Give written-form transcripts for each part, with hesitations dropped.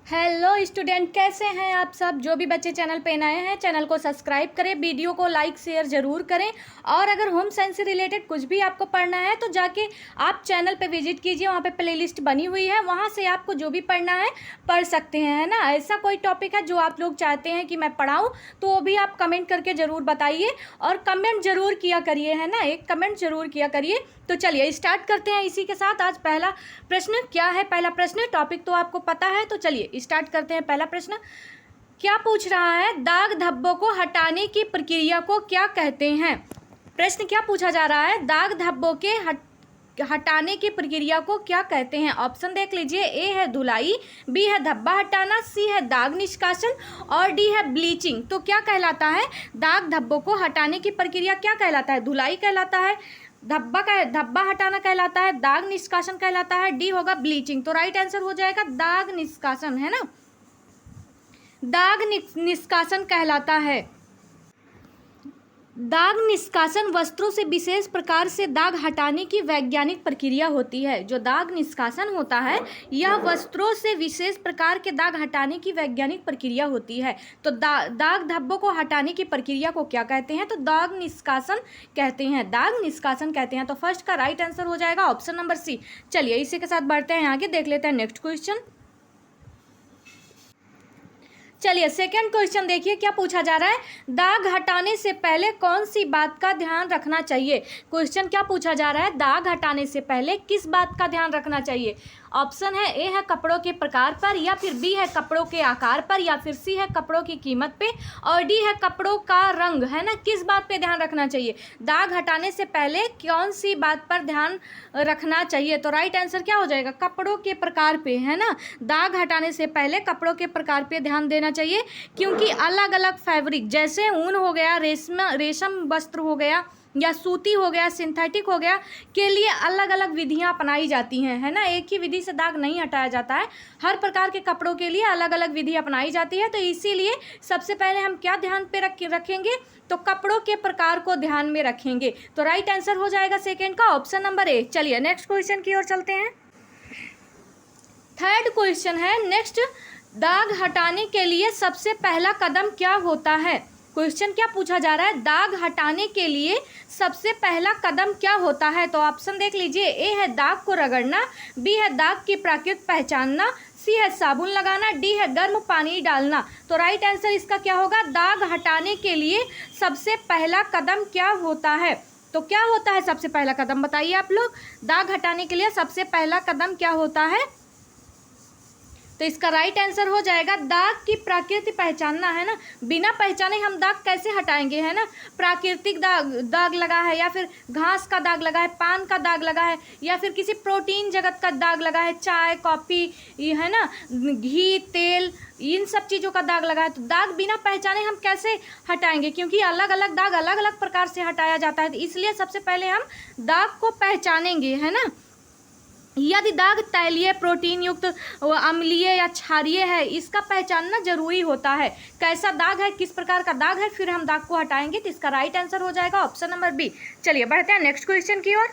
Hello student, कैसे हैं आप सब। जो भी बच्चे चैनल पे नए हैं चैनल को सब्सक्राइब करें, वीडियो को लाइक शेयर ज़रूर करें। और अगर होम साइंस से रिलेटेड कुछ भी आपको पढ़ना है तो जाके आप चैनल पे विजिट कीजिए, वहाँ पे प्लेलिस्ट बनी हुई है, वहाँ से आपको जो भी पढ़ना है पढ़ सकते हैं, है ना। ऐसा कोई टॉपिक है जो आप लोग चाहते हैं कि मैं पढ़ाऊँ तो वो भी आप कमेंट करके ज़रूर बताइए और कमेंट ज़रूर किया करिए, है ना। एक कमेंट ज़रूर किया करिए। तो चलिए स्टार्ट करते हैं इसी के साथ। आज पहला प्रश्न क्या है, पहला प्रश्न टॉपिक तो आपको पता है, तो चलिए स्टार्ट करते हैं। पहला प्रश्न क्या पूछ रहा है, दाग धब्बों को हटाने की प्रक्रिया को क्या कहते हैं। प्रश्न क्या पूछा जा रहा है, दाग धब्बों के हटाने की प्रक्रिया को क्या कहते हैं। ऑप्शन देख लीजिए, ए है धुलाई, बी है धब्बा हटाना, सी है दाग निष्कासन और डी है ब्लीचिंग। तो क्या कहलाता है, दाग धब्बों को हटाने की प्रक्रिया क्या कहलाता है। धुलाई कहलाता है, धब्बा हटाना कहलाता है, दाग निष्कासन कहलाता है, डी होगा ब्लीचिंग। तो राइट आंसर हो जाएगा दाग निष्कासन, है ना। दाग निष्कासन कहलाता है। दाग निष्कासन वस्त्रों से विशेष प्रकार से दाग हटाने की वैज्ञानिक प्रक्रिया होती है। जो दाग निष्कासन होता है यह वस्त्रों से विशेष प्रकार के दाग हटाने की वैज्ञानिक प्रक्रिया होती है। तो दाग धब्बों को हटाने की प्रक्रिया को क्या कहते हैं, तो दाग निष्कासन कहते हैं, दाग निष्कासन कहते हैं। तो फर्स्ट का राइट आंसर हो जाएगा ऑप्शन नंबर सी। चलिए इसी के साथ बढ़ते हैं आगे, देख लेते हैं नेक्स्ट क्वेश्चन। चलिए सेकंड क्वेश्चन देखिए क्या पूछा जा रहा है, दाग हटाने से पहले कौन सी बात का ध्यान रखना चाहिए। क्वेश्चन क्या पूछा जा रहा है, दाग हटाने से पहले किस बात का ध्यान रखना चाहिए। ऑप्शन है, ए है कपड़ों के प्रकार पर, या फिर बी है कपड़ों के आकार पर, या फिर सी है कपड़ों की कीमत पे और डी है कपड़ों का रंग, है ना। किस बात पे ध्यान रखना चाहिए, दाग हटाने से पहले कौन सी बात पर ध्यान रखना चाहिए। तो राइट आंसर क्या हो जाएगा, कपड़ों के प्रकार पे, है ना। दाग हटाने से पहले कपड़ों के प्रकार पे ध्यान देना चाहिए, क्योंकि अलग अलग फैब्रिक जैसे ऊन हो गया, रेशम वस्त्र हो गया, या सूती हो गया, सिंथेटिक हो गया, के लिए अलग अलग विधियां अपनाई जाती हैं, है ना। एक ही विधि से दाग नहीं हटाया जाता है, हर प्रकार के कपड़ों के लिए अलग अलग विधि अपनाई जाती है। तो इसीलिए सबसे पहले हम क्या ध्यान पे रखेंगे, तो कपड़ों के प्रकार को ध्यान में रखेंगे। तो राइट आंसर हो जाएगा सेकेंड का ऑप्शन नंबर ए। चलिए नेक्स्ट क्वेश्चन की ओर चलते हैं। थर्ड क्वेश्चन है नेक्स्ट, दाग हटाने के लिए सबसे पहला कदम क्या होता है। क्वेश्चन क्या पूछा जा रहा है, दाग हटाने के लिए सबसे पहला कदम क्या होता है। तो ऑप्शन देख लीजिए, ए है दाग को रगड़ना, बी है दाग की प्रकृति पहचानना, सी है साबुन लगाना, डी है गर्म पानी डालना। तो राइट आंसर इसका क्या होगा, दाग हटाने के लिए सबसे पहला कदम क्या होता है। तो क्या होता है सबसे पहला कदम, बताइए आप लोग। दाग हटाने के लिए सबसे पहला कदम क्या होता है, तो इसका राइट आंसर हो जाएगा दाग की प्रकृति पहचानना, है ना। बिना पहचाने हम दाग कैसे हटाएंगे, है ना। प्राकृतिक दाग लगा है, या फिर घास का दाग लगा है, पान का दाग लगा है, या फिर किसी प्रोटीन जगत का दाग लगा है, चाय कॉफ़ी, है ना, घी तेल, इन सब चीज़ों का दाग लगा है। तो दाग बिना पहचाने हम कैसे हटाएंगे, क्योंकि अलग अलग दाग अलग अलग प्रकार से हटाया जाता है। तो इसलिए सबसे पहले हम दाग को पहचानेंगे, है ना। यदि दाग तैलीय, प्रोटीन युक्त, अम्लीय या क्षारीय है, इसका पहचानना जरूरी होता है। कैसा दाग है, किस प्रकार का दाग है, फिर हम दाग को हटाएंगे। तो इसका राइट आंसर हो जाएगा ऑप्शन नंबर बी। चलिए बढ़ते हैं नेक्स्ट क्वेश्चन की ओर।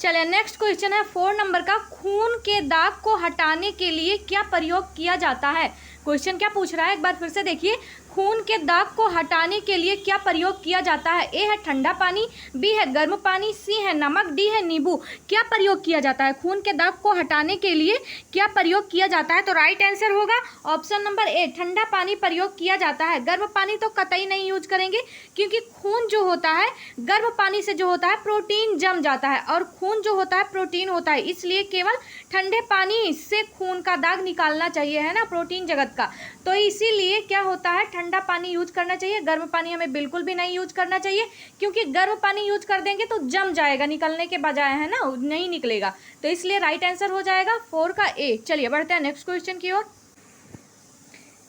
चलिए नेक्स्ट क्वेश्चन है 4 नंबर का, खून के दाग को हटाने के लिए क्या प्रयोग किया जाता है। क्वेश्चन क्या पूछ रहा है, एक बार फिर से देखिए, खून के दाग को हटाने के लिए क्या प्रयोग किया जाता है। ए है ठंडा पानी, बी है गर्म पानी, सी है नमक, डी है नींबू। क्या प्रयोग किया जाता है, खून के दाग को हटाने के लिए क्या प्रयोग किया जाता है। तो राइट आंसर होगा ऑप्शन नंबर ए, ठंडा पानी प्रयोग किया जाता है। गर्म पानी तो कतई नहीं यूज करेंगे, क्योंकि खून जो होता है गर्म पानी से जो होता है प्रोटीन जम जाता है, और खून जो होता है प्रोटीन होता है, इसलिए केवल ठंडे पानी से खून का दाग निकालना चाहिए, है ना, प्रोटीन जगत का। तो इसीलिए क्या होता है, ठंडा पानी यूज करना चाहिए, गर्म पानी हमें बिल्कुल भी नहीं यूज करना चाहिए, क्योंकि गर्म पानी यूज कर देंगे तो जम जाएगा निकलने के बजाय, है ना, नहीं निकलेगा। तो इसलिए राइट आंसर हो जाएगा 4 का ए। चलिए बढ़ते हैं नेक्स्ट क्वेश्चन की ओर।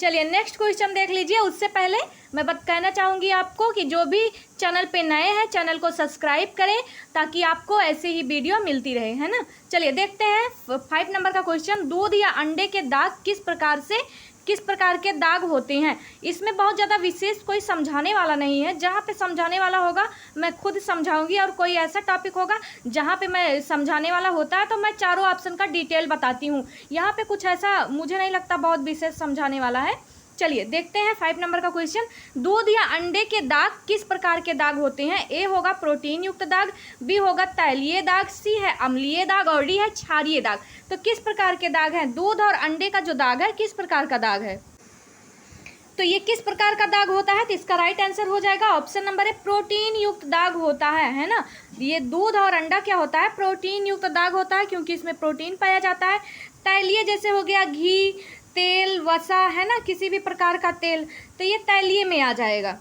चलिए नेक्स्ट क्वेश्चन देख लीजिए। उससे पहले मैं कहना चाहूँगी आपको कि जो भी चैनल पे नए हैं चैनल को सब्सक्राइब करें ताकि आपको ऐसे ही वीडियो मिलती रहे, है ना। चलिए देखते हैं 5 नंबर का क्वेश्चन। दूध या अंडे के दाग किस प्रकार के दाग होते हैं। इसमें बहुत ज़्यादा विशेष कोई समझाने वाला नहीं है। जहाँ पे समझाने वाला होगा मैं खुद समझाऊंगी, और कोई ऐसा टॉपिक होगा जहाँ पे मैं समझाने वाला होता है तो मैं चारों ऑप्शन का डिटेल बताती हूँ। यहाँ पे कुछ ऐसा मुझे नहीं लगता बहुत विशेष समझाने वाला है। चलिए देखते हैं 5 नंबर का क्वेश्चन। दूध या अंडे के दाग किस प्रकार के दाग होते हैं। ए होगा प्रोटीन युक्त दाग, बी होगा तैलीय दाग, सी है अम्लीय दाग और डी है क्षारीय दाग। तो किस प्रकार के दाग हैं। दूध और अंडे का जो दाग है किस प्रकार का दाग है, तो ये किस प्रकार का दाग होता है। तो इसका राइट आंसर हो जाएगा ऑप्शन नंबर है प्रोटीन युक्त दाग होता है ना। ये दूध और अंडा क्या होता है, प्रोटीन युक्त दाग होता है, क्योंकि इसमें प्रोटीन पाया जाता है। तैलीय जैसे हो गया घी, तेल, वसा, है ना, किसी भी प्रकार का तेल, तो ये तैलीय में आ जाएगा।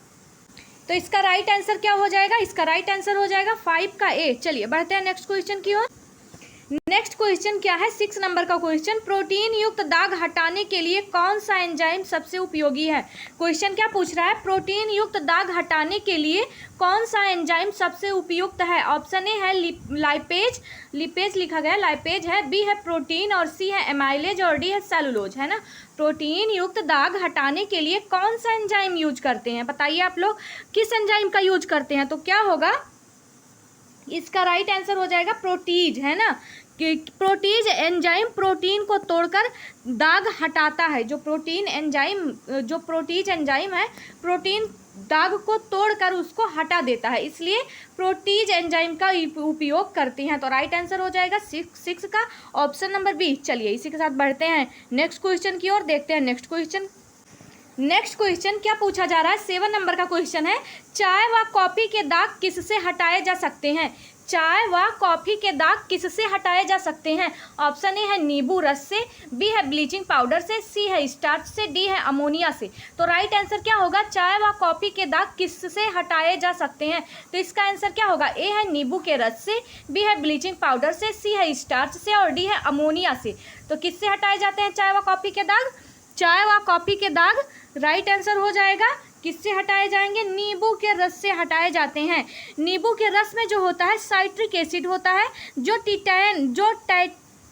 तो इसका राइट आंसर क्या हो जाएगा, इसका राइट आंसर हो जाएगा 5 का ए। चलिए बढ़ते हैं नेक्स्ट क्वेश्चन की ओर। नेक्स्ट क्वेश्चन क्या है, 6 नंबर का क्वेश्चन। प्रोटीन युक्त दाग हटाने के लिए कौन सा एंजाइम सबसे उपयोगी है। क्वेश्चन क्या पूछ रहा है, प्रोटीन युक्त दाग हटाने के लिए कौन सा एंजाइम सबसे उपयुक्त है। ऑप्शन ए है लाइपेज, लिपेज लिखा गया लाइपेज है, बी है प्रोटीन और सी है एमाइलेज और डी है सेलुलोज, है ना। प्रोटीन युक्त दाग हटाने के लिए कौन सा एंजाइम यूज करते हैं, बताइए आप लोग किस एंजाइम का यूज करते हैं। तो क्या होगा, इसका राइट आंसर हो जाएगा प्रोटीज, है ना। कि प्रोटीज एंजाइम प्रोटीन को तोड़कर दाग हटाता है। जो प्रोटीज एंजाइम है प्रोटीन दाग को तोड़कर उसको हटा देता है, इसलिए प्रोटीज एंजाइम का उपयोग करते हैं। तो राइट आंसर हो जाएगा 6 का ऑप्शन नंबर बी। चलिए इसी के साथ बढ़ते हैं नेक्स्ट क्वेश्चन की ओर। देखते हैं नेक्स्ट क्वेश्चन क्या पूछा जा रहा है। 7 नंबर का क्वेश्चन है, चाय व कॉफी के दाग किससे हटाए जा सकते हैं। चाय व कॉफी के दाग किससे हटाए जा सकते हैं। ऑप्शन ए है नींबू रस से, बी है ब्लीचिंग पाउडर से, सी है स्टार्च से, डी है अमोनिया से। तो राइट आंसर क्या होगा, चाय व कॉफी के दाग किससे हटाए जा सकते हैं। तो इसका आंसर क्या होगा, ए है नींबू के रस से, बी है ब्लीचिंग पाउडर से, सी है स्टार्च से और डी है अमोनिया से। तो किससे हटाए जाते हैं चाय व कॉफी के दाग। चाय व कॉफी के दाग राइट आंसर हो जाएगा किससे हटाए जाएंगे, नींबू के रस से हटाए जाते हैं। नींबू के रस में जो होता है साइट्रिक एसिड होता है जो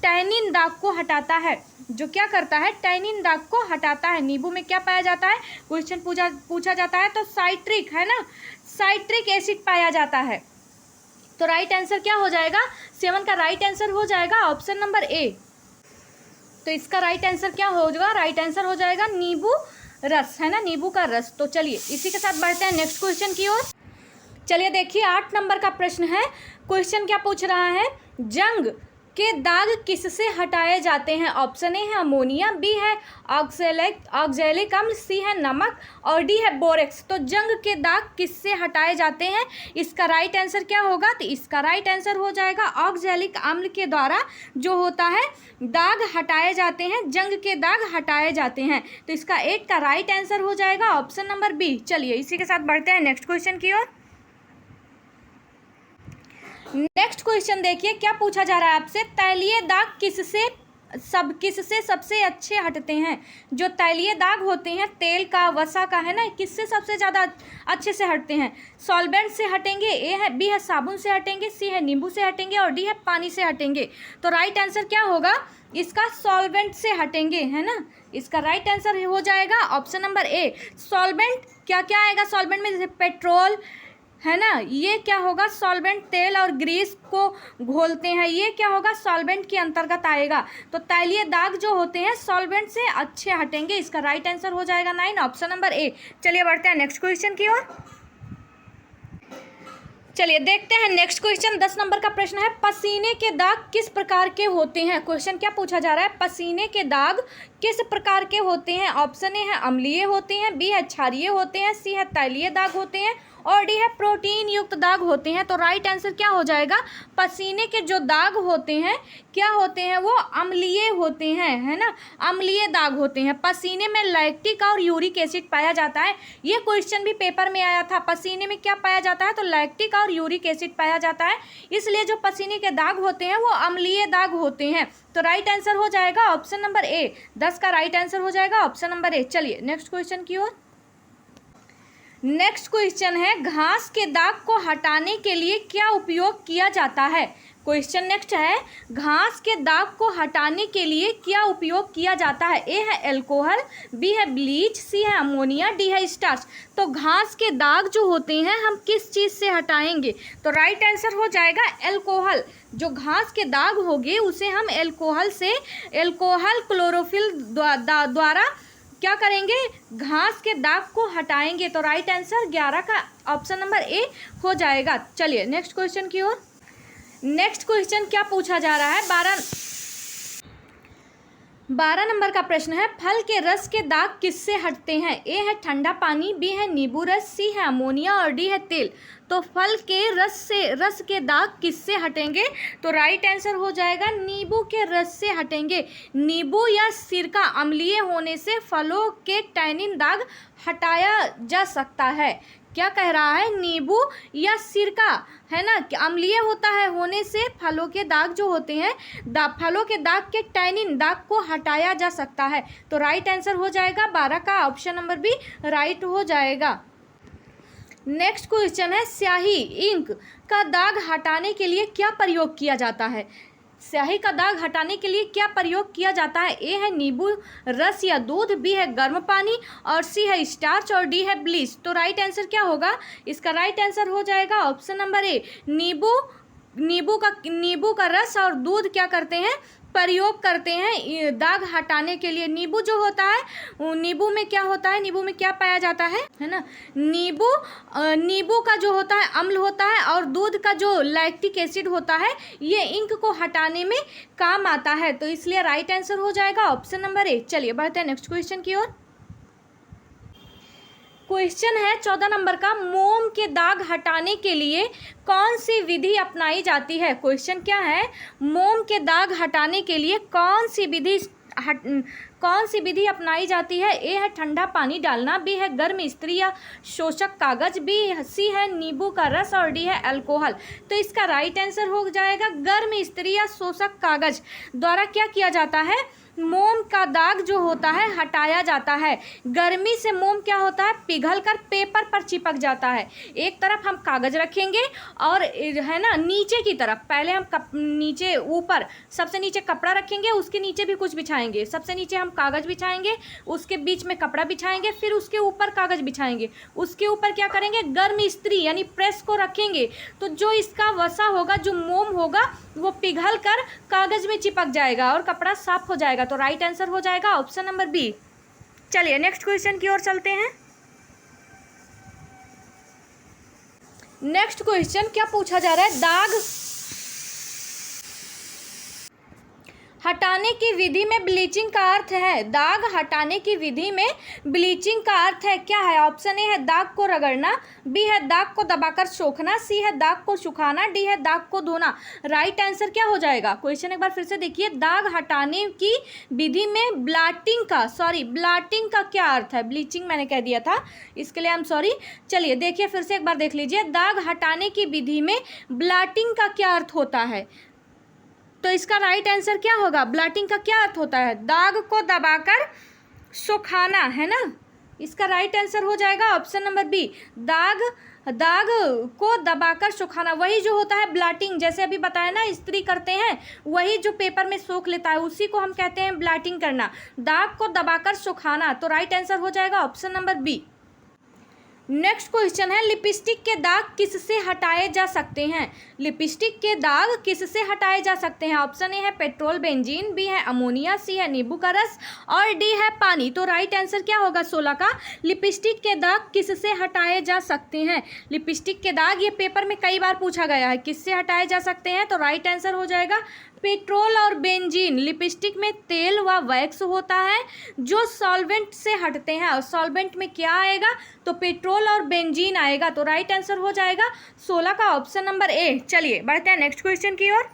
टैनिन दाग को हटाता है। जो क्या करता है, टैनिन दाग को हटाता है। नींबू में क्या पाया जाता है, क्वेश्चन पूछा जाता है तो साइट्रिक, है ना, साइट्रिक एसिड पाया जाता है। तो राइट आंसर क्या हो जाएगा, 7 का राइट आंसर हो जाएगा ऑप्शन नंबर ए। तो इसका राइट आंसर क्या होगा, राइट आंसर हो जाएगा नींबू रस, है ना, नींबू का रस। तो चलिए इसी के साथ बढ़ते हैं नेक्स्ट क्वेश्चन की ओर। चलिए देखिए 8 नंबर का प्रश्न है। क्वेश्चन क्या पूछ रहा है, जंग के दाग किससे हटाए जाते हैं। ऑप्शन ए है अमोनिया, बी है ऑक्सैलिक अम्ल, सी है नमक और डी है बोरेक्स। तो जंग के दाग किससे हटाए जाते हैं, इसका राइट आंसर क्या होगा। तो इसका राइट आंसर हो जाएगा ऑक्सैलिक अम्ल के द्वारा जो होता है दाग हटाए जाते हैं, जंग के दाग हटाए जाते हैं। तो इसका 8 का राइट आंसर हो जाएगा ऑप्शन नंबर बी। चलिए इसी के साथ बढ़ते हैं नेक्स्ट क्वेश्चन की ओर। नेक्स्ट क्वेश्चन देखिए क्या पूछा जा रहा है आपसे, तैलीय दाग किससे सबसे अच्छे हटते हैं। जो तैलीय दाग होते हैं तेल का, वसा का, है ना, किससे सबसे ज़्यादा अच्छे से हटते हैं। सॉल्वेंट से हटेंगे, ए है, बी है साबुन से हटेंगे, सी है नींबू से हटेंगे और डी है पानी से हटेंगे। तो राइट आंसर क्या होगा, इसका सॉल्वेंट से हटेंगे, है ना। इसका राइट आंसर हो जाएगा ऑप्शन नंबर ए। सॉल्वेंट क्या क्या आएगा सॉल्वेंट में, जैसे पेट्रोल, है ना, ये क्या होगा सॉल्वेंट, तेल और ग्रीस को घोलते हैं, ये क्या होगा सॉल्वेंट के अंतर्गत आएगा। तो तैलीय दाग जो होते हैं सॉल्वेंट से अच्छे हटेंगे। इसका राइट आंसर हो जाएगा 9 ऑप्शन नंबर ए। चलिए बढ़ते हैं नेक्स्ट क्वेश्चन की ओर। चलिए देखते हैं नेक्स्ट क्वेश्चन 10 नंबर का प्रश्न है, पसीने के दाग किस प्रकार के होते हैं। क्वेश्चन क्या पूछा जा रहा है, पसीने के दाग किस प्रकार के होते हैं। ऑप्शन ए है अम्लीय होते हैं, बी है क्षारीय होते हैं, सी है तैलीय दाग होते हैं और डी है प्रोटीन युक्त दाग होते हैं। तो राइट आंसर क्या हो जाएगा, पसीने के जो दाग होते हैं क्या होते हैं, वो अम्लीय होते हैं, है ना, अम्लीय दाग होते हैं। पसीने में लैक्टिक और यूरिक एसिड पाया जाता है। ये क्वेश्चन भी पेपर में आया था, पसीने में क्या पाया जाता है, तो लैक्टिक और यूरिक एसिड पाया जाता है, इसलिए जो पसीने के दाग होते हैं वो अम्लीय दाग होते हैं। तो राइट आंसर हो जाएगा ऑप्शन नंबर ए। 10 का राइट आंसर हो जाएगा ऑप्शन नंबर ए। चलिए नेक्स्ट क्वेश्चन की ओर। नेक्स्ट क्वेश्चन है, घास के दाग को हटाने के लिए क्या उपयोग किया जाता है। क्वेश्चन नेक्स्ट है, घास के दाग को हटाने के लिए क्या उपयोग किया जाता है। ए है अल्कोहल, बी है ब्लीच, सी है अमोनिया, डी है स्टार्च। तो घास के दाग जो होते हैं हम किस चीज़ से हटाएंगे, तो राइट आंसर हो जाएगा अल्कोहल। जो घास के दाग होंगे उसे हम अल्कोहल से, अल्कोहल क्लोरोफिल द्वारा क्या करेंगे, घास के दाग को हटाएंगे। तो राइट आंसर 11 का ऑप्शन नंबर ए हो जाएगा। चलिए नेक्स्ट क्वेश्चन की ओर। नेक्स्ट क्वेश्चन क्या पूछा जा रहा है, 12 नंबर का प्रश्न है, फल के रस के दाग किससे हटते हैं। ए है ठंडा पानी, बी है नींबू रस, सी है अमोनिया और डी है तेल। तो फल के रस के दाग किससे हटेंगे, तो राइट आंसर हो जाएगा नींबू के रस से हटेंगे। नींबू या सिरका अम्लीय होने से फलों के टैनिन दाग हटाया जा सकता है। क्या कह रहा है, नींबू या सिरका है ना, अम्लीय होता है, होने से फलों के दाग जो होते हैं, फलों के दाग के टैनिन दाग को हटाया जा सकता है। तो राइट आंसर हो जाएगा 12 का ऑप्शन नंबर बी राइट हो जाएगा। नेक्स्ट क्वेश्चन है, स्याही इंक का दाग हटाने के लिए क्या प्रयोग किया जाता है। स्याही का दाग हटाने के लिए क्या प्रयोग किया जाता है। ए है नींबू रस या दूध, बी है गर्म पानी और सी है स्टार्च और डी है ब्लीच। तो राइट आंसर क्या होगा, इसका राइट आंसर हो जाएगा ऑप्शन नंबर ए, नींबू का रस और दूध क्या करते हैं, प्रयोग करते हैं दाग हटाने के लिए। नींबू जो होता है, नींबू में क्या होता है, नींबू में क्या पाया जाता है ना, नींबू का जो होता है अम्ल होता है और दूध का जो लैक्टिक एसिड होता है ये इंक को हटाने में काम आता है। तो इसलिए राइट आंसर हो जाएगा ऑप्शन नंबर ए। चलिए बढ़ते हैं नेक्स्ट क्वेश्चन की ओर। क्वेश्चन है 14 नंबर का, मोम के दाग हटाने के लिए कौन सी विधि अपनाई जाती है। क्वेश्चन क्या है, मोम के दाग हटाने के लिए कौन सी विधि अपनाई जाती है। ए है ठंडा पानी डालना, बी है गर्म इस्त्री या शोषक कागज, सी है नींबू का रस और डी है अल्कोहल। तो इसका राइट आंसर हो जाएगा गर्म इस्त्री या शोषक कागज द्वारा क्या किया जाता है, मोम का दाग जो होता है हटाया जाता है। गर्मी से मोम क्या होता है, पिघलकर पेपर पर चिपक जाता है। एक तरफ हम कागज रखेंगे और है ना नीचे की तरफ, पहले हम नीचे ऊपर सबसे नीचे कपड़ा रखेंगे, उसके नीचे भी कुछ बिछाएंगे, सबसे नीचे हम कागज बिछाएंगे, उसके बीच में कपड़ा बिछाएंगे, फिर उसके ऊपर कागज बिछाएंगे, उसके ऊपर क्या करेंगे, गर्म इस्त्री यानी प्रेस को रखेंगे। तो जो इसका वसा होगा, जो मोम होगा वो पिघल कर कागज में चिपक जाएगा और कपड़ा साफ हो जाएगा। तो राइट आंसर हो जाएगा ऑप्शन नंबर बी। चलिए नेक्स्ट क्वेश्चन की ओर चलते हैं। नेक्स्ट क्वेश्चन क्या पूछा जा रहा है, दाग हटाने की विधि में ब्लीचिंग का अर्थ है। दाग हटाने की विधि में ब्लीचिंग का अर्थ है क्या है। ऑप्शन ए है दाग को रगड़ना, बी है दाग को दबाकर सोखना, सी है दाग को सुखाना, डी है दाग को धोना। राइट आंसर क्या हो जाएगा, क्वेश्चन एक बार फिर से देखिए, दाग हटाने की विधि में ब्लाटिंग का क्या अर्थ है। ब्लीचिंग मैंने कह दिया था, इसके लिए आई एम सॉरी। चलिए देखिए फिर से एक बार देख लीजिए, दाग हटाने की विधि में ब्लाटिंग का क्या अर्थ होता है। तो इसका राइट आंसर क्या होगा, ब्लाटिंग का क्या अर्थ होता है, दाग को दबाकर सुखाना, है ना। इसका राइट आंसर हो जाएगा ऑप्शन नंबर बी, दाग को दबाकर सुखाना। वही जो होता है ब्लाटिंग, जैसे अभी बताया ना इस्त्री करते हैं, वही जो पेपर में सोख लेता है उसी को हम कहते हैं ब्लाटिंग करना, दाग को दबाकर सुखाना। तो राइट आंसर हो जाएगा option number B. Next question है, लिपस्टिक के दाग किससे हटाए जा सकते हैं। लिपस्टिक के दाग किससे हटाए जा सकते हैं। ऑप्शन ए है पेट्रोल बेंजीन, बी है अमोनिया, सी है नींबू का रस और डी है पानी। तो राइट आंसर क्या होगा 16 का, लिपस्टिक के दाग किससे हटाए जा सकते हैं। लिपस्टिक के दाग ये पेपर में कई बार पूछा गया है, किससे हटाए जा सकते हैं। तो राइट आंसर हो जाएगा पेट्रोल और बेंजीन। लिपस्टिक में तेल व वैक्स होता है जो सॉल्वेंट से हटते हैं, और सॉल्वेंट में क्या आएगा, तो पेट्रोल और बेंजीन आएगा। तो राइट आंसर हो जाएगा 16 का ऑप्शन नंबर ए। चलिए बढ़ते हैं नेक्स्ट क्वेश्चन की ओर।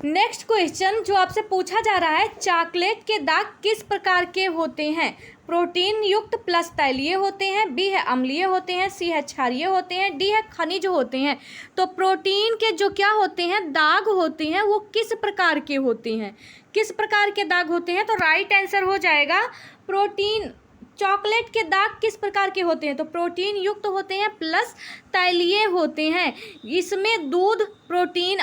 नेक्स्ट क्वेश्चन जो आपसे पूछा जा रहा है, चॉकलेट के दाग किस प्रकार के होते हैं। प्रोटीन युक्त प्लस तैलीय होते हैं, बी है अम्लीय होते हैं, सी है क्षारीय होते हैं, डी है खनिज होते हैं। तो प्रोटीन के जो क्या होते हैं दाग होते हैं वो किस प्रकार के होते हैं, किस प्रकार के दाग होते हैं। तो राइट आंसर हो जाएगा चॉकलेट के दाग किस प्रकार के होते हैं? तो प्रोटीन युक्त होते हैं प्लस तैलीय होते हैं। इसमें दूध, प्रोटीन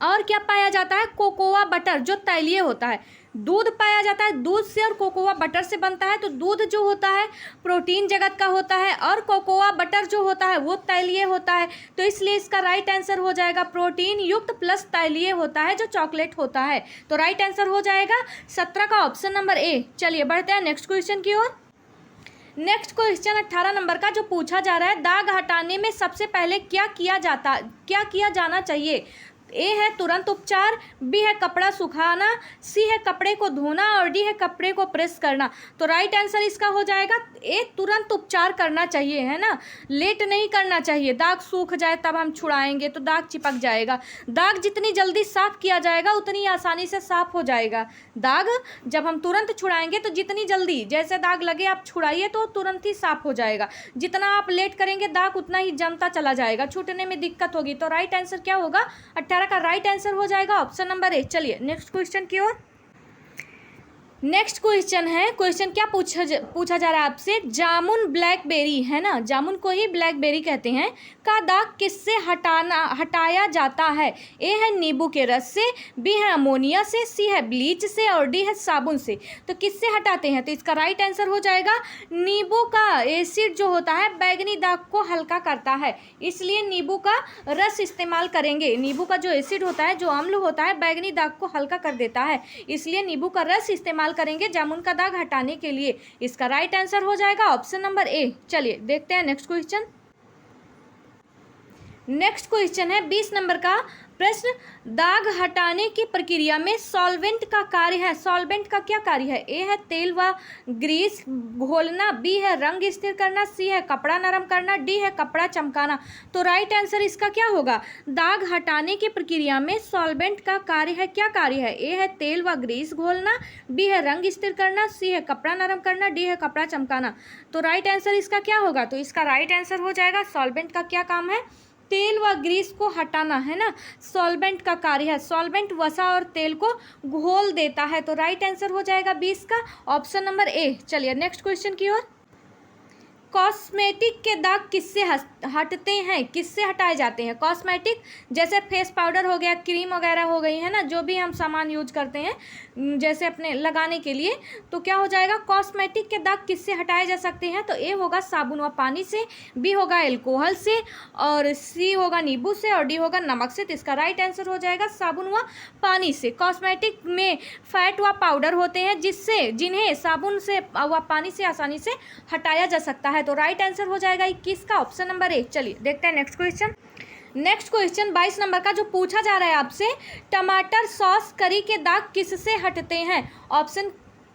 और क्या पाया जाता है? कोकोआ बटर जो तैलीय होता है। दूध पाया जाता है, दूध से और कोकोआ बटर से बनता है। तो दूध जो होता है प्रोटीन जगत का होता है और कोकोआ बटर जो होता है वो तैलीय होता है। तो इसलिए इसका राइट आंसर हो जाएगा प्रोटीन युक्त प्लस तैलीय होता है जो चॉकलेट होता है। तो राइट आंसर हो जाएगा 17 का ऑप्शन नंबर ए। चलिए बढ़ते हैं नेक्स्ट क्वेश्चन की ओर। नेक्स्ट क्वेश्चन 18 नंबर का जो पूछा जा रहा है, दाग हटाने में सबसे पहले क्या किया जाना चाहिए? ए है तुरंत उपचार, बी है कपड़ा सुखाना, सी है कपड़े को धोना और डी है कपड़े को प्रेस करना। तो राइट आंसर इसका हो जाएगा ए, तुरंत उपचार करना चाहिए, है ना, लेट नहीं करना चाहिए। दाग सूख जाए तब हम छुड़ाएंगे तो दाग चिपक जाएगा। दाग जितनी जल्दी साफ किया जाएगा उतनी आसानी से साफ हो जाएगा। दाग जब हम तुरंत छुड़ाएंगे तो जितनी जल्दी जैसे दाग लगे आप छुड़ाइए तो तुरंत ही साफ हो जाएगा। जितना आप लेट करेंगे दाग उतना ही जमता चला जाएगा, छूटने में दिक्कत होगी। तो राइट आंसर क्या होगा? 18 का राइट आंसर हो जाएगा ऑप्शन नंबर ए। चलिए नेक्स्ट क्वेश्चन की ओर। नेक्स्ट क्वेश्चन है, क्वेश्चन क्या पूछा जा रहा है आपसे, जामुन ब्लैकबेरी, है ना, जामुन को ही ब्लैकबेरी कहते हैं, का दाग किससे हटाया जाता है? ए है नींबू के रस से, बी है अमोनिया से, सी है ब्लीच से और डी है साबुन से। तो किससे हटाते हैं? तो इसका राइट आंसर हो जाएगा नींबू का एसिड जो होता है बैगनी दाग को हल्का करता है, इसलिए नींबू का रस इस्तेमाल करेंगे। नींबू का जो एसिड होता है, जो अम्ल होता है, बैगनी दाग को हल्का कर देता है, इसलिए नींबू का रस इस्तेमाल करेंगे जामुन का दाग हटाने के लिए। इसका राइट आंसर हो जाएगा ऑप्शन नंबर ए। चलिए देखते हैं नेक्स्ट क्वेश्चन। नेक्स्ट क्वेश्चन है 20 नंबर का प्रश्न, दाग हटाने की प्रक्रिया में सॉल्वेंट का कार्य है। सॉल्वेंट का क्या कार्य है? ए है तेल व ग्रीस घोलना, बी है रंग स्थिर करना, सी है कपड़ा नरम करना, डी है कपड़ा चमकाना। तो राइट आंसर इसका क्या होगा? दाग हटाने की प्रक्रिया में सॉल्वेंट का कार्य है, क्या कार्य है? ए है तेल व ग्रीस घोलना, बी है रंग स्थिर करना, सी है कपड़ा नरम करना, डी है कपड़ा चमकाना। तो राइट आंसर इसका क्या होगा? तो इसका राइट आंसर हो जाएगा सॉल्वेंट का क्या काम है? तेल व ग्रीस को हटाना, है ना, सॉल्वेंट का कार्य है। सॉल्वेंट वसा और तेल को घोल देता है। तो राइट आंसर हो जाएगा 20 का ऑप्शन नंबर ए। चलिए नेक्स्ट क्वेश्चन की ओर। कॉस्मेटिक के दाग किससे हटते हैं, किससे हटाए जाते हैं? कॉस्मेटिक जैसे फेस पाउडर हो गया, क्रीम वगैरह हो गई, है ना, जो भी हम सामान यूज करते हैं जैसे अपने लगाने के लिए, तो क्या हो जाएगा? कॉस्मेटिक के दाग किससे हटाए जा सकते हैं? तो ए होगा साबुन व पानी से, बी होगा एल्कोहल से और सी होगा नींबू से और डी होगा नमक से। तो इसका राइट आंसर हो जाएगा साबुन व पानी से। कॉस्मेटिक में फैट व पाउडर होते हैं जिन्हें साबुन से व पानी से आसानी से हटाया जा सकता है। तो राइट आंसर हो जाएगा 21 का ऑप्शन नंबर ए। चलिए देखते हैं next question. Next question 22 number का जो पूछा जा रहा है आपसे, टमाटर सॉस करी के दाग किससे हटते हैं? ऑप्शन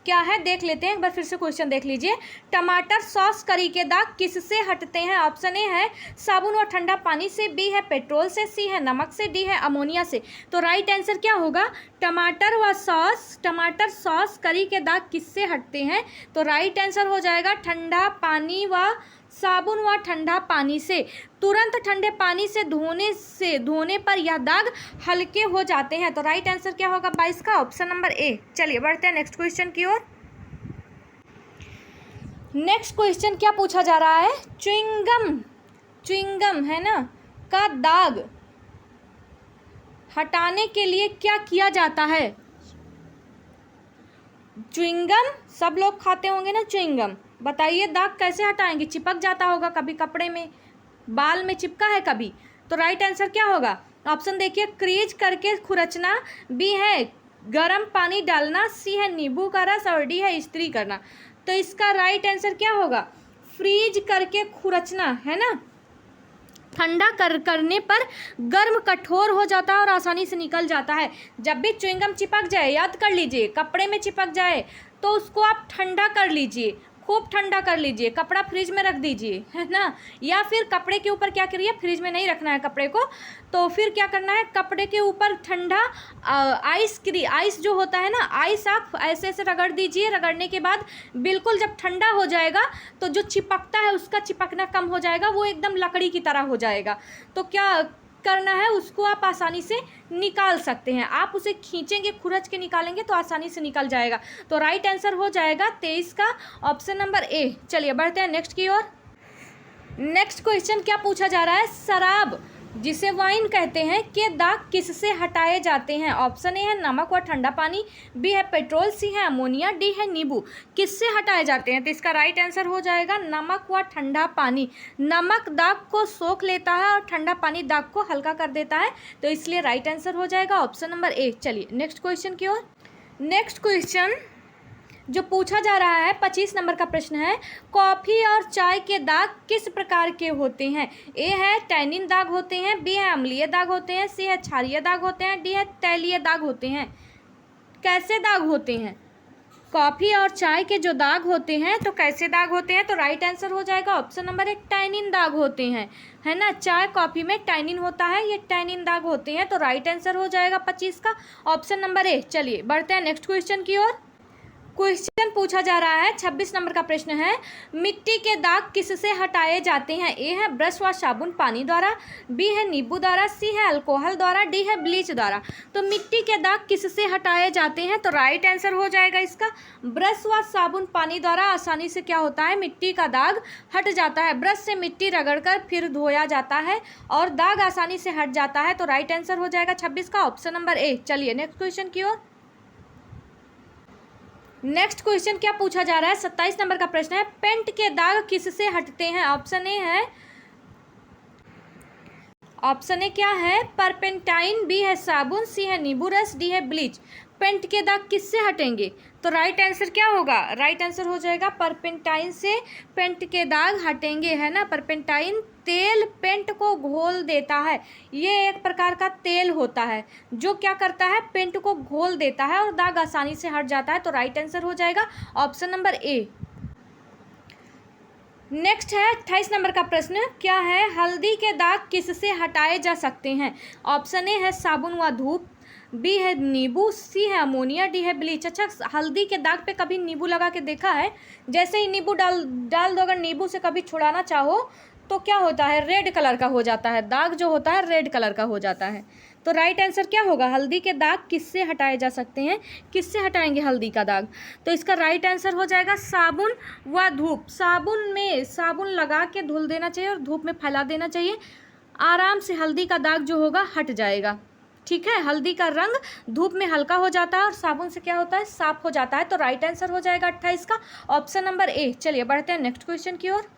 क्या है देख लेते हैं, एक बार फिर से क्वेश्चन देख लीजिए। टमाटर सॉस करी के दाग किससे हटते हैं? ऑप्शन ए है साबुन व ठंडा पानी से, बी है पेट्रोल से, सी है नमक से, डी है अमोनिया से। तो राइट आंसर क्या होगा? टमाटर सॉस करी के दाग किससे हटते हैं? तो राइट आंसर हो जाएगा ठंडा पानी व साबुन व ठंडा पानी से। तुरंत ठंडे पानी से धोने पर यह दाग हल्के हो जाते हैं। तो राइट आंसर क्या होगा 22 का ऑप्शन नंबर ए। चलिए बढ़ते हैं नेक्स्ट क्वेश्चन की ओर। नेक्स्ट क्वेश्चन क्या पूछा जा रहा है? च्युइंगम है ना का दाग हटाने के लिए क्या किया जाता है? च्युइंगम सब लोग खाते होंगे ना, च्युइंगम। बताइए दाग कैसे हटाएंगे? चिपक जाता होगा, कभी कपड़े में, बाल में चिपका है कभी। तो राइट आंसर क्या होगा? ऑप्शन देखिए, क्रीज करके खुरचना, बी है गर्म पानी डालना, सी है नींबू का रस और डी है इस्त्री करना। तो इसका राइट आंसर क्या होगा? फ्रीज करके खुरचना, है ना, ठंडा करने पर गर्म कठोर हो जाता है और आसानी से निकल जाता है। जब भी च्युइंगम चिपक जाए, याद कर लीजिए, कपड़े में चिपक जाए तो उसको आप ठंडा कर लीजिए, खूब ठंडा कर लीजिए, कपड़ा फ्रिज में रख दीजिए, है ना, या फिर कपड़े के ऊपर क्या करिए, फ्रिज में नहीं रखना है कपड़े को, तो फिर क्या करना है, कपड़े के ऊपर ठंडा आइस जो होता है ना, आइस आप ऐसे ऐसे रगड़ दीजिए। रगड़ने के बाद बिल्कुल जब ठंडा हो जाएगा तो जो चिपकता है उसका चिपकना कम हो जाएगा, वो एकदम लकड़ी की तरह हो जाएगा। तो क्या करना है उसको आप आसानी से निकाल सकते हैं। आप उसे खींचेंगे, खुरच के निकालेंगे तो आसानी से निकल जाएगा। तो राइट आंसर हो जाएगा 23 का ऑप्शन नंबर ए। चलिए बढ़ते हैं नेक्स्ट की ओर। नेक्स्ट क्वेश्चन क्या पूछा जा रहा है, शराब जिसे वाइन कहते हैं के दाग किससे हटाए जाते हैं। ऑप्शन ए है नमक व ठंडा पानी, बी है पेट्रोल, सी है अमोनिया, डी है नींबू। किससे हटाए जाते हैं, तो इसका राइट आंसर हो जाएगा नमक व ठंडा पानी। नमक दाग को सोख लेता है और ठंडा पानी दाग को हल्का कर देता है, तो इसलिए राइट आंसर हो जाएगा ऑप्शन नंबर ए। चलिए नेक्स्ट क्वेश्चन की ओर। नेक्स्ट क्वेश्चन जो पूछा जा रहा है 25 नंबर का प्रश्न है, कॉफ़ी और चाय के दाग किस प्रकार के होते हैं। ए है टैनिन दाग होते हैं, बी है अम्लीय दाग होते हैं, सी है क्षारीय दाग होते हैं, डी है तैलीय दाग होते हैं। कैसे दाग होते हैं, कॉफ़ी और चाय के जो दाग होते हैं तो कैसे दाग होते हैं, तो राइट आंसर हो जाएगा ऑप्शन नंबर एक, टैनिन दाग होते हैं, है ना। चाय कॉफ़ी में टैनिन होता है, ये टैनिन दाग होते हैं, तो राइट आंसर हो जाएगा 25 का ऑप्शन नंबर ए। चलिए बढ़ते हैं नेक्स्ट क्वेश्चन की ओर। क्वेश्चन पूछा जा रहा है 26 नंबर का प्रश्न है, मिट्टी के दाग किससे हटाए जाते हैं। ए है ब्रश व साबुन पानी द्वारा, बी है नींबू द्वारा, सी है अल्कोहल द्वारा, डी है ब्लीच द्वारा। तो मिट्टी के दाग किससे हटाए जाते हैं, तो राइट आंसर हो जाएगा इसका ब्रश व साबुन पानी द्वारा। आसानी से क्या होता है, मिट्टी का दाग हट जाता है। ब्रश से मिट्टी रगड़कर फिर धोया जाता है और दाग आसानी से हट जाता है, तो राइट आंसर हो जाएगा 26 का ऑप्शन नंबर ए। चलिए नेक्स्ट क्वेश्चन की ओर। नेक्स्ट क्वेश्चन क्या पूछा जा रहा है, 27 नंबर का प्रश्न है, पेंट के दाग किससे हटते हैं। ऑप्शन ए क्या है परपेंटाइन, बी है साबुन, सी है नींबू रस, डी है ब्लीच। पेंट के दाग किससे हटेंगे, तो राइट आंसर क्या होगा, राइट आंसर हो जाएगा परपेंटाइन से पेंट के दाग हटेंगे, है ना। परपेंटाइन तेल पेंट को घोल देता है, ये एक प्रकार का तेल होता है जो क्या करता है, पेंट को घोल देता है और दाग आसानी से हट जाता है, तो राइट आंसर हो जाएगा ऑप्शन नंबर ए। नेक्स्ट है 28 नंबर का प्रश्न, क्या है हल्दी के दाग किससे हटाए जा सकते हैं। ऑप्शन ए है साबुन व धूप, बी है नींबू, सी है अमोनिया, डी है ब्लीच। अच्छा, हल्दी के दाग पे कभी नींबू लगा के देखा है, जैसे ही नींबू डाल दो, अगर नींबू से कभी छुड़ाना चाहो तो क्या होता है, रेड कलर का हो जाता है, दाग जो होता है रेड कलर का हो जाता है। तो राइट आंसर क्या होगा, हल्दी के दाग किससे हटाए जा सकते हैं, किससे हटाएंगे हल्दी का दाग, तो इसका राइट आंसर हो जाएगा साबुन व धूप। साबुन में साबुन लगा के धुल देना चाहिए और धूप में फैला देना चाहिए, आराम से हल्दी का दाग जो होगा हट जाएगा। ठीक है, हल्दी का रंग धूप में हल्का हो जाता है और साबुन से क्या होता है, साफ हो जाता है, तो राइट आंसर हो जाएगा 28 का ऑप्शन नंबर ए। चलिए बढ़ते हैं नेक्स्ट क्वेश्चन की ओर।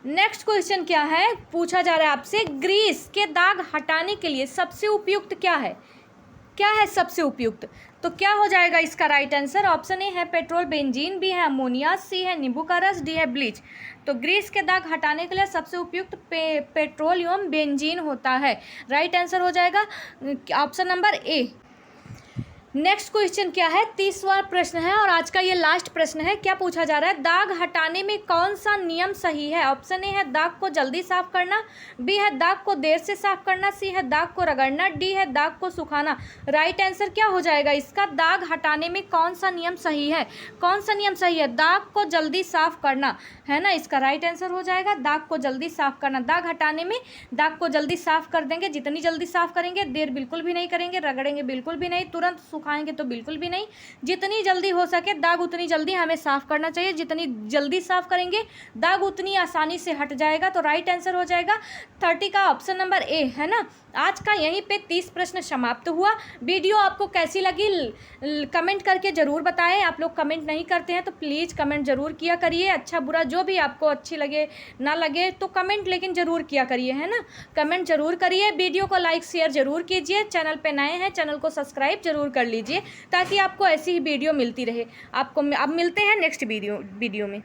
नेक्स्ट क्वेश्चन क्या है, पूछा जा रहा है आपसे, ग्रीस के दाग हटाने के लिए सबसे उपयुक्त क्या है। क्या है सबसे उपयुक्त, तो क्या हो जाएगा इसका राइट आंसर। ऑप्शन ए है पेट्रोल बेंजीन, बी है अमोनिया, सी है नींबू का रस, डी है ब्लीच। तो ग्रीस के दाग हटाने के लिए सबसे उपयुक्त पेट्रोल एवं बेंजीन होता है। राइट आंसर हो जाएगा option number A. Next question क्या है, 30वां प्रश्न है और आज का ये लास्ट प्रश्न है। क्या पूछा जा रहा है, दाग हटाने में कौन सा नियम सही है। ऑप्शन ए है दाग को जल्दी साफ करना, बी है दाग को देर से साफ करना, सी है दाग को रगड़ना, डी है दाग को सुखाना। राइट आंसर क्या हो जाएगा इसका, दाग हटाने में कौन सा नियम सही है, कौन सा नियम सही है, दाग को जल्दी साफ करना, है ना। इसका राइट आंसर हो जाएगा दाग को जल्दी साफ करना। दाग हटाने में दाग को जल्दी साफ कर देंगे, जितनी जल्दी साफ करेंगे, देर बिल्कुल भी नहीं करेंगे, रगड़ेंगे बिल्कुल भी नहीं, तुरंत सुखाएंगे तो बिल्कुल भी नहीं, जितनी जल्दी हो सके दाग उतनी जल्दी हमें साफ करना चाहिए। जितनी जल्दी साफ करेंगे दाग उतनी आसानी से हट जाएगा। तो राइट आंसर हो जाएगा 30 का ऑप्शन नंबर ए, है ना। आज का यहीं पे 30 प्रश्न समाप्त हुआ। वीडियो आपको कैसी लगी कमेंट करके ज़रूर बताएं। आप लोग कमेंट नहीं करते हैं तो प्लीज़ कमेंट ज़रूर किया करिए। अच्छा बुरा जो भी आपको अच्छी लगे ना लगे तो कमेंट लेकिन ज़रूर किया करिए, है ना। कमेंट ज़रूर करिए, वीडियो को लाइक शेयर ज़रूर कीजिए। चैनल पे नए हैं चैनल को सब्सक्राइब ज़रूर कर लीजिए ताकि आपको ऐसी ही वीडियो मिलती रहे। अब मिलते हैं नेक्स्ट वीडियो में।